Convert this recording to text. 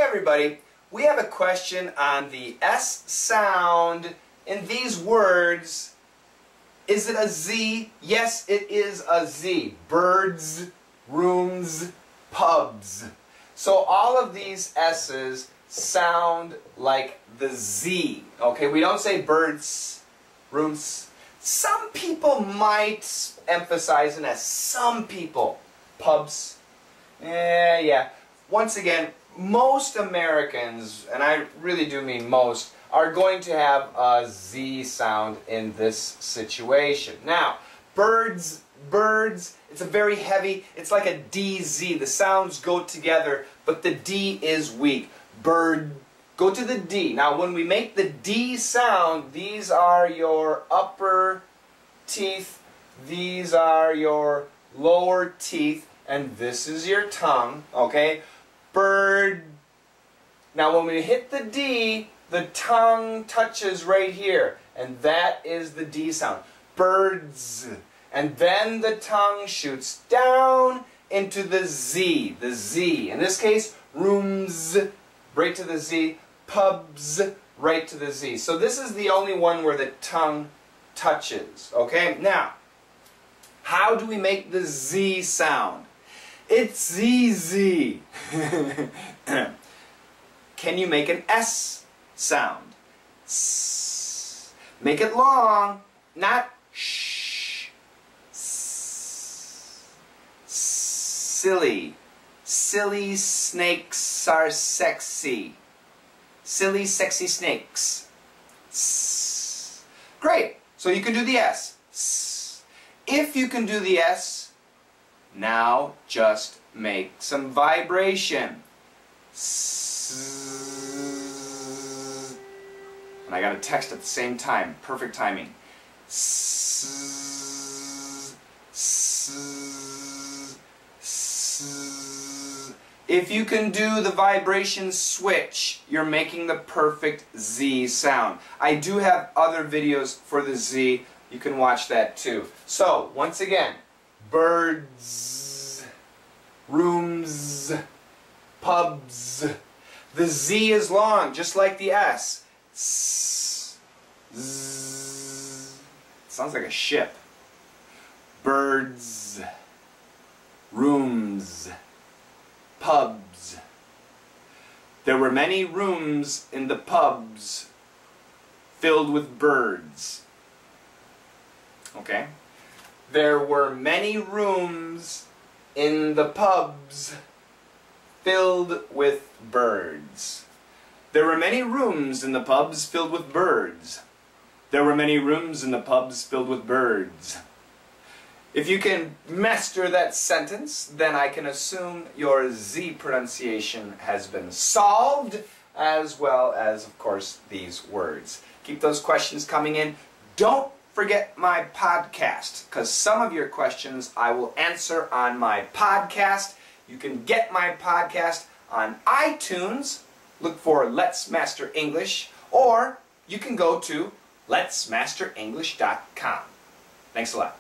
everybody, we have a question on the S sound in these words. Is it a Z? Yes, it is a Z. Birds, rooms, pubs. So all of these S's sound like the Z. Okay, we don't say birds, rooms. Some people might emphasize an S. Some people. Pubs. Yeah. Once again, most Americans, and I really do mean most, are going to have a Z sound in this situation. Now, birds, it's a very heavy, it's like a DZ. The sounds go together, but the D is weak. Bird, go to the D. Now, when we make the D sound, these are your upper teeth, these are your lower teeth, and this is your tongue, okay? Bird. Now when we hit the D, the tongue touches right here, and that is the D sound. Birds. And then the tongue shoots down into the Z. The Z. In this case, rooms, right to the Z. Pubs, right to the Z. So this is the only one where the tongue touches. Okay? Now, how do we make the Z sound? It's ZZ. Can you make an S sound? S. Make it long, not sh. S. Silly. Silly snakes are sexy. Silly, sexy snakes. S. Great. So you can do the S. S. If you can do the S, now just make some vibration. S. And I got a text at the same time. Perfect timing. S. S. S. If you can do the vibration switch, you're making the perfect Z sound. I do have other videos for the Z. You can watch that too. So, once again, birds, rooms, pubs. The Z is long, just like the S. S. Z. Sounds like a ship. Birds, rooms, pubs. There were many rooms in the pubs filled with birds. Okay? There were many rooms in the pubs filled with birds. There were many rooms in the pubs filled with birds. There were many rooms in the pubs filled with birds. If you can master that sentence, then I can assume your Z pronunciation has been solved, as well as, of course, these words. Keep those questions coming in. Don't forget my podcast, because some of your questions I will answer on my podcast. You can get my podcast on iTunes. Look for Let's Master English, or you can go to letsmasterenglish.com. Thanks a lot.